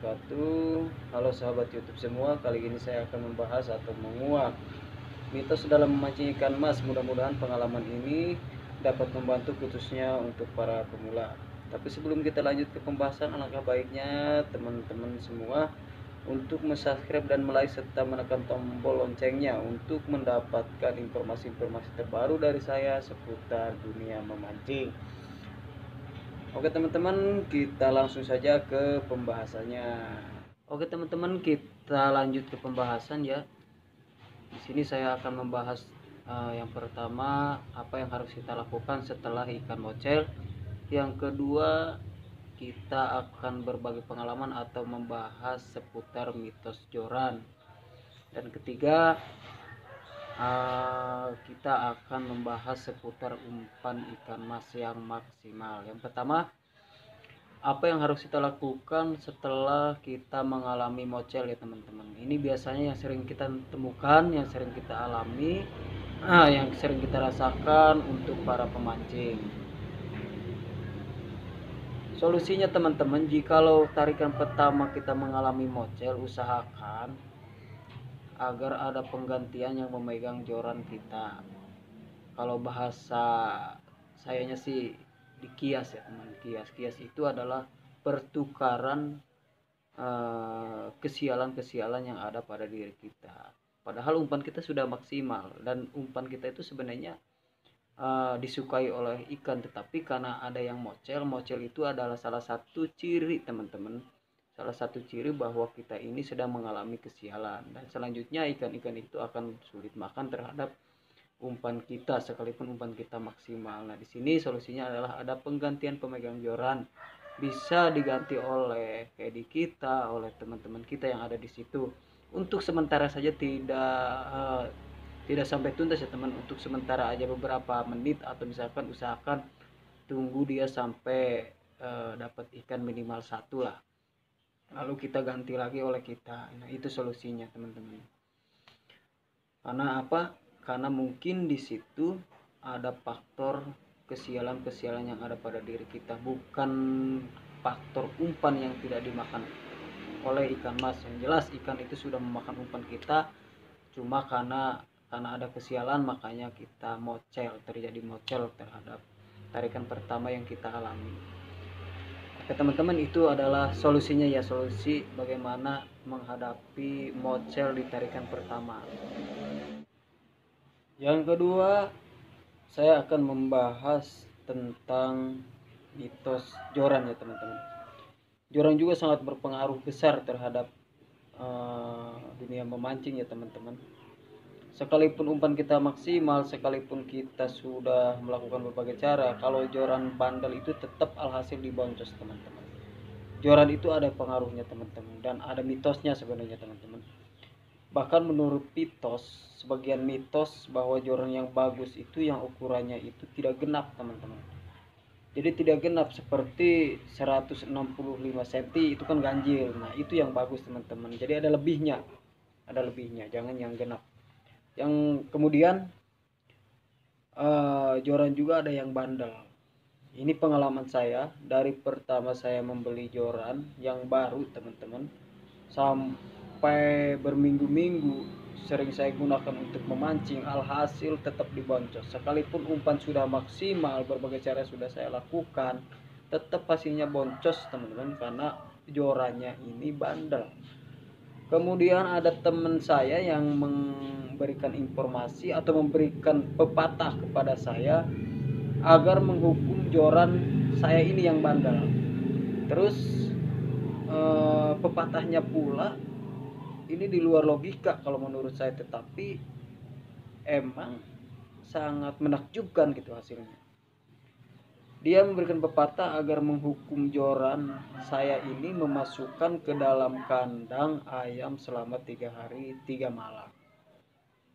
wabarakatuh. Halo sahabat YouTube semua, kali ini saya akan membahas atau menguak mitos dalam memancing ikan mas. Mudah-mudahan pengalaman ini dapat membantu khususnya untuk para pemula. Tapi sebelum kita lanjut ke pembahasan, alangkah baiknya teman-teman semua untuk subscribe dan like serta menekan tombol loncengnya untuk mendapatkan informasi-informasi terbaru dari saya seputar dunia memancing. Oke teman-teman, kita langsung saja ke pembahasannya. Oke teman-teman, kita lanjut ke pembahasan ya. Di sini saya akan membahas yang pertama, apa yang harus kita lakukan setelah ikan mocel. Yang kedua, kita akan berbagi pengalaman atau membahas seputar mitos joran. Dan ketiga, kita akan membahas seputar umpan ikan mas yang maksimal. Yang pertama, apa yang harus kita lakukan setelah kita mengalami mocel ya teman-teman. Ini biasanya yang sering kita temukan, yang sering kita alami, yang sering kita rasakan untuk para pemancing. Solusinya teman-teman, jikalau tarikan pertama kita mengalami mocel, usahakan agar ada penggantian yang memegang joran kita. Kalau bahasa sayanya sih dikias ya teman. Kias itu adalah pertukaran kesialan-kesialan yang ada pada diri kita. Padahal umpan kita sudah maksimal dan umpan kita itu sebenarnya disukai oleh ikan, tetapi karena ada yang mocel itu adalah salah satu ciri teman-teman, salah satu ciri bahwa kita ini sedang mengalami kesialan, dan selanjutnya ikan-ikan itu akan sulit makan terhadap umpan kita sekalipun umpan kita maksimal. Nah, di sini solusinya adalah ada penggantian pemegang joran. Bisa diganti oleh KD kita, oleh teman-teman kita yang ada di situ. Untuk sementara saja, tidak sampai tuntas ya teman. Untuk sementara aja beberapa menit, atau misalkan usahakan tunggu dia sampai dapat ikan minimal satu lah. Lalu kita ganti lagi oleh kita. Nah, itu solusinya teman-teman. Karena apa? Karena mungkin di situ ada faktor kesialan-kesialan yang ada pada diri kita, bukan faktor umpan yang tidak dimakan oleh ikan mas. Yang jelas ikan itu sudah memakan umpan kita, cuma karena ada kesialan makanya kita terjadi mocel terhadap tarikan pertama yang kita alami. Oke teman-teman, itu adalah solusinya ya, solusi bagaimana menghadapi mocel di tarikan pertama. Yang kedua, saya akan membahas tentang mitos joran ya teman-teman. Joran juga sangat berpengaruh besar terhadap dunia memancing ya teman-teman. Sekalipun umpan kita maksimal, sekalipun kita sudah melakukan berbagai cara, kalau joran bandel itu tetap alhasil diboncos teman-teman. Joran itu ada pengaruhnya teman-teman, dan ada mitosnya sebenarnya teman-teman. Bahkan menurut sebagian mitos bahwa joran yang bagus itu yang ukurannya itu tidak genap teman-teman. Jadi tidak genap seperti 165 cm itu kan ganjil. Nah, itu yang bagus teman-teman. Jadi ada lebihnya. Jangan yang genap. Yang kemudian joran juga ada yang bandel. Ini pengalaman saya dari pertama saya membeli joran yang baru teman-teman, sampai berminggu-minggu sering saya gunakan untuk memancing, alhasil tetap diboncos. Sekalipun umpan sudah maksimal, berbagai cara sudah saya lakukan, tetap hasilnya boncos teman-teman, karena jorannya ini bandel. Kemudian ada teman saya yang memberikan informasi atau memberikan pepatah kepada saya agar menghukum joran saya ini yang bandel. Terus pepatahnya pula ini di luar logika kalau menurut saya, tetapi emang sangat menakjubkan gitu hasilnya. Dia memberikan pepatah agar menghukum joran saya ini memasukkan ke dalam kandang ayam selama 3 hari 3 malam.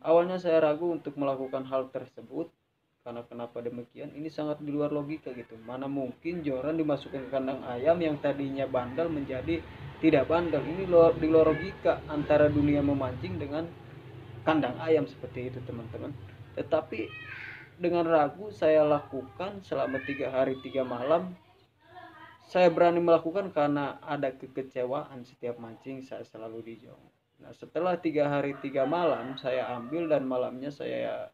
Awalnya saya ragu untuk melakukan hal tersebut, karena kenapa demikian? Ini sangat di luar logika gitu. Mana mungkin joran dimasukkan ke kandang ayam yang tadinya bandel menjadi tidak bandel. Ini di luar logika antara dunia memancing dengan kandang ayam seperti itu teman-teman. Tetapi dengan ragu saya lakukan selama 3 hari 3 malam. saya berani melakukan karena ada kekecewaan setiap mancing saya selalu di jong. Nah, setelah 3 hari 3 malam saya ambil dan malamnya saya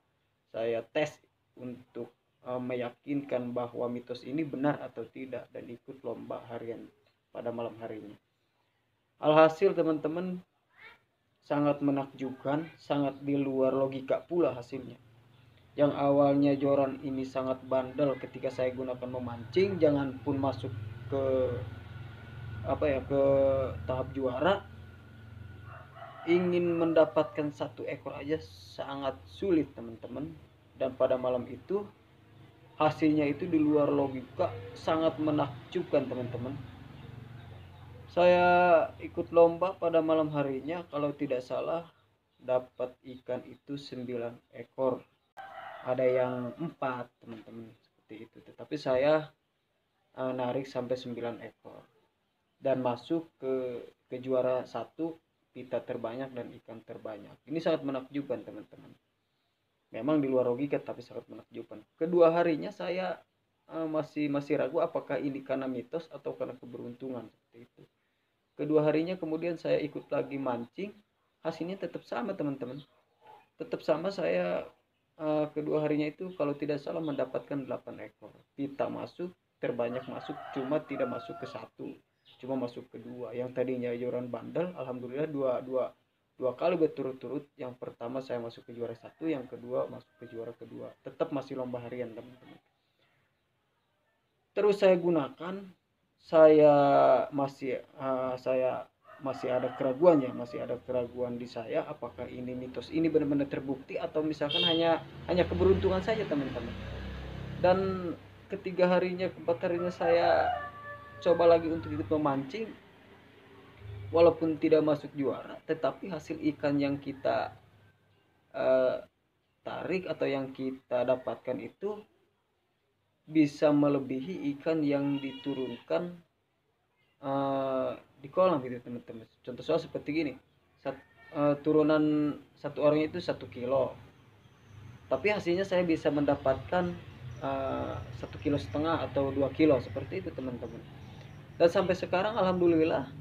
tes untuk meyakinkan bahwa mitos ini benar atau tidak dan ikut lomba harian pada malam harinya. Alhasil teman-teman, sangat menakjubkan, sangat di luar logika pula hasilnya. Yang awalnya joran ini sangat bandel ketika saya gunakan memancing, jangan pun masuk ke ke tahap juara, ingin mendapatkan 1 ekor aja sangat sulit teman-teman. Dan pada malam itu hasilnya itu di luar logika, sangat menakjubkan teman-teman. Saya ikut lomba pada malam harinya, kalau tidak salah dapat ikan itu 9 ekor, ada yang 4 teman-teman, seperti itu. Tetapi saya narik sampai 9 ekor dan masuk ke juara 1, pita terbanyak dan ikan terbanyak. Ini sangat menakjubkan teman-teman, memang di luar logika tapi sangat menakjubkan. Kedua harinya saya masih ragu apakah ini karena mitos atau karena keberuntungan, seperti itu. Kedua harinya kemudian saya ikut lagi mancing, hasilnya tetap sama teman-teman, tetap sama. Saya kedua harinya itu kalau tidak salah mendapatkan 8 ekor, pita masuk, terbanyak masuk, cuma tidak masuk ke 1, cuma masuk ke 2. Yang tadinya joran bandel, alhamdulillah dua kali berturut-turut. Yang pertama saya masuk ke juara 1, yang kedua masuk ke juara kedua. Tetap masih lomba harian teman-teman. Terus saya gunakan, saya masih ada keraguannya, masih ada keraguan di saya apakah ini mitos ini benar-benar terbukti atau misalkan hanya keberuntungan saja teman-teman. Dan ketiga harinya, keempat harinya saya coba lagi untuk ikut memancing, walaupun tidak masuk juara, tetapi hasil ikan yang kita tarik atau yang kita dapatkan itu bisa melebihi ikan yang diturunkan di kolam gitu teman-teman. Contoh soal seperti gini, turunan satu orang itu 1 kilo, tapi hasilnya saya bisa mendapatkan 1,5 kilo atau 2 kilo, seperti itu teman-teman. Dan sampai sekarang alhamdulillah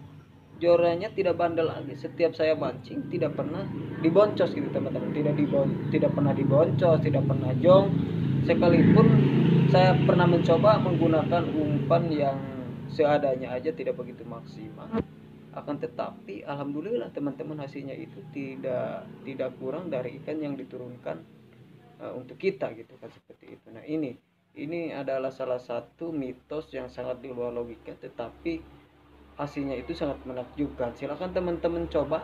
jorannya tidak bandel lagi. Setiap saya mancing tidak pernah diboncos gitu teman-teman, tidak pernah diboncos, tidak pernah jong. Sekalipun saya pernah mencoba menggunakan umpan yang seadanya aja, tidak begitu maksimal, akan tetapi alhamdulillah teman-teman hasilnya itu tidak kurang dari ikan yang diturunkan untuk kita gitu kan, seperti itu. Nah, ini adalah salah satu mitos yang sangat di luar logika tetapi hasilnya itu sangat menakjubkan. Silakan teman-teman coba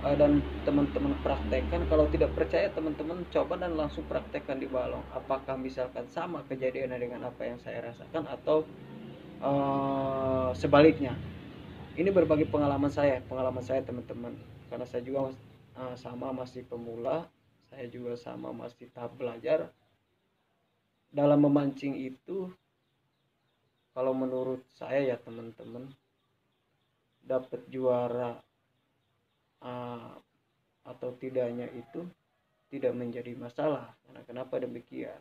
dan teman-teman praktekkan. Kalau tidak percaya teman-teman coba dan langsung praktekkan di balong, apakah misalkan sama kejadiannya dengan apa yang saya rasakan atau sebaliknya. Ini berbagi pengalaman saya teman-teman, karena saya juga sama masih pemula, saya juga sama masih tahap belajar dalam memancing itu. Kalau menurut saya ya teman-teman, dapat juara atau tidaknya itu tidak menjadi masalah. Karena kenapa demikian?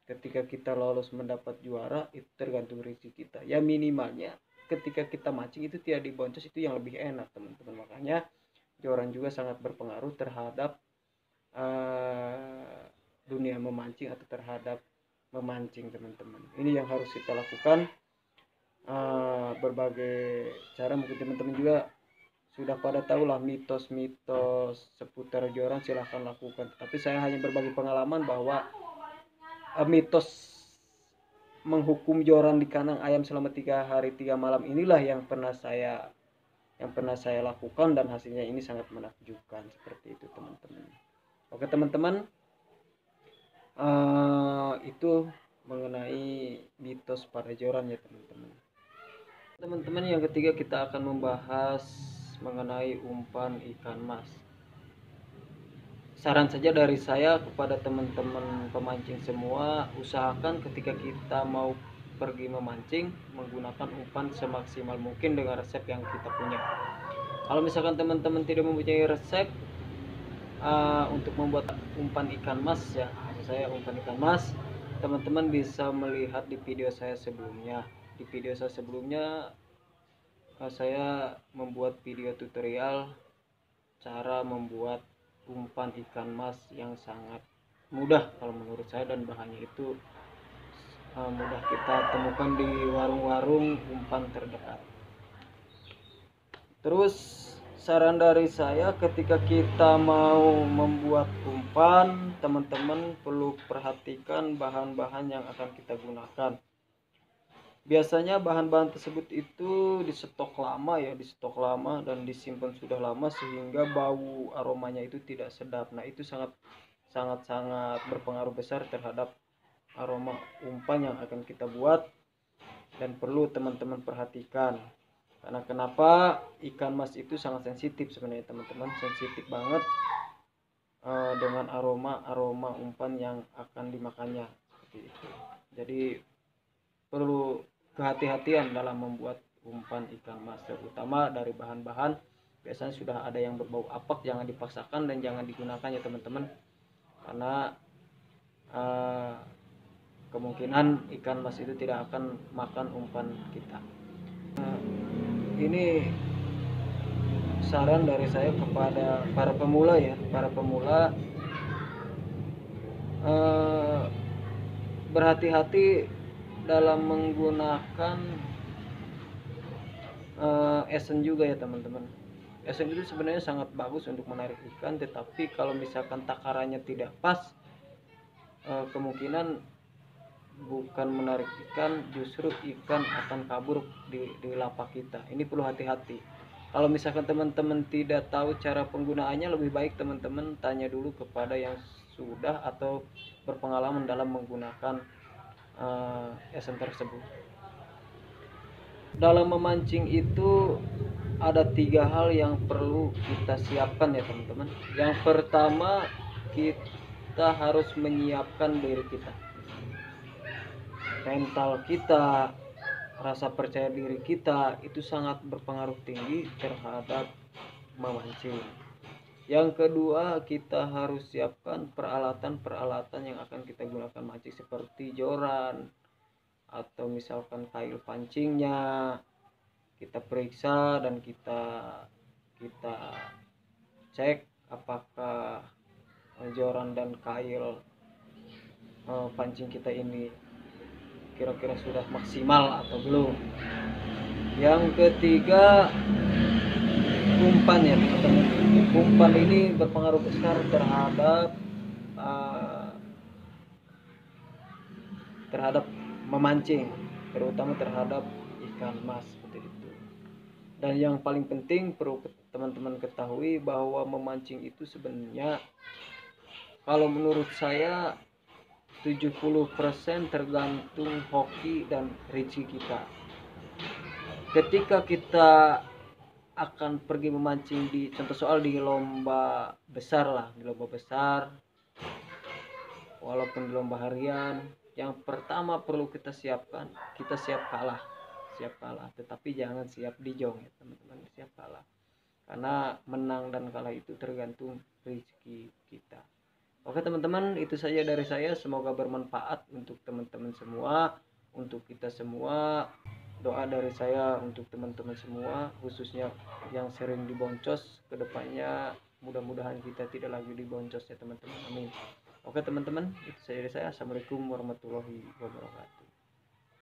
Ketika kita lolos mendapat juara itu tergantung rezeki kita. Ya minimalnya ketika kita mancing itu tidak diboncos, itu yang lebih enak teman-teman. Makanya joran juga sangat berpengaruh terhadap dunia memancing atau terhadap memancing teman-teman. Ini yang harus kita lakukan. Berbagai cara, mungkin teman-teman juga sudah pada tahu lah mitos-mitos seputar joran, silahkan lakukan. Tapi saya hanya berbagi pengalaman bahwa mitos menghukum joran di kandang ayam selama 3 hari 3 malam inilah yang pernah saya lakukan dan hasilnya ini sangat menakjubkan, seperti itu teman-teman. Oke teman-teman, itu mengenai mitos pada joran ya teman-teman. Teman-teman, yang ketiga kita akan membahas mengenai umpan ikan mas. Saran saja dari saya kepada teman-teman pemancing semua, usahakan ketika kita mau pergi memancing menggunakan umpan semaksimal mungkin dengan resep yang kita punya. Kalau misalkan teman-teman tidak mempunyai resep untuk membuat umpan ikan mas ya, maksud saya umpan ikan mas, teman-teman bisa melihat di video saya sebelumnya. Di video saya sebelumnya saya membuat video tutorial cara membuat umpan ikan mas yang sangat mudah kalau menurut saya, dan bahannya itu mudah kita temukan di warung-warung umpan terdekat. Terus saran dari saya, ketika kita mau membuat umpan, teman-teman perlu perhatikan bahan-bahan yang akan kita gunakan. Biasanya bahan-bahan tersebut itu di stok lama ya, di stok lama dan disimpan sudah lama sehingga bau aromanya itu tidak sedap. Nah, itu sangat berpengaruh besar terhadap aroma umpan yang akan kita buat, dan perlu teman-teman perhatikan. Karena kenapa? Ikan mas itu sangat sensitif sebenarnya teman-teman, sensitif banget dengan aroma umpan yang akan dimakannya seperti itu. Jadi perlu kehati-hatian dalam membuat umpan ikan mas, terutama dari bahan-bahan biasanya sudah ada yang berbau apak, jangan dipaksakan dan jangan digunakan ya teman-teman, karena kemungkinan ikan mas itu tidak akan makan umpan kita. Ini saran dari saya kepada para pemula ya, para pemula berhati-hati dalam menggunakan esen juga ya teman-teman. Esen itu sebenarnya sangat bagus untuk menarik ikan, tetapi kalau misalkan takarannya tidak pas, kemungkinan bukan menarik ikan, justru ikan akan kabur di lapak kita. Ini perlu hati-hati. Kalau misalkan teman-teman tidak tahu cara penggunaannya, lebih baik teman-teman tanya dulu kepada yang sudah atau berpengalaman dalam menggunakan esen tersebut. Dalam memancing itu ada 3 hal yang perlu kita siapkan ya teman-teman. Yang pertama, kita harus menyiapkan diri kita, mental kita, rasa percaya diri kita itu sangat berpengaruh tinggi terhadap memancing. Yang kedua, kita harus siapkan peralatan-peralatan yang akan kita gunakan mancing, seperti joran atau misalkan kail pancingnya. Kita periksa dan kita cek apakah joran dan kail pancing kita ini kira-kira sudah maksimal atau belum. Yang ketiga, umpan ya teman-teman. Umpan ini berpengaruh besar terhadap memancing, terutama terhadap ikan mas seperti itu. Dan yang paling penting perlu teman-teman ketahui bahwa memancing itu sebenarnya, kalau menurut saya, 70% tergantung hoki dan rezeki kita. Ketika kita akan pergi memancing di contoh soal di lomba besar lah, di lomba besar, walaupun di lomba harian, yang pertama perlu kita siapkan, kita siap kalah, tetapi jangan siap dijong ya teman-teman, siap kalah, karena menang dan kalah itu tergantung rezeki kita. Oke teman-teman, itu saja dari saya, semoga bermanfaat untuk teman-teman semua, untuk kita semua. Doa dari saya untuk teman-teman semua, khususnya yang sering diboncos, kedepannya mudah-mudahan kita tidak lagi diboncos ya teman-teman, amin. Oke teman-teman, itu saja dari saya. Assalamualaikum warahmatullahi wabarakatuh.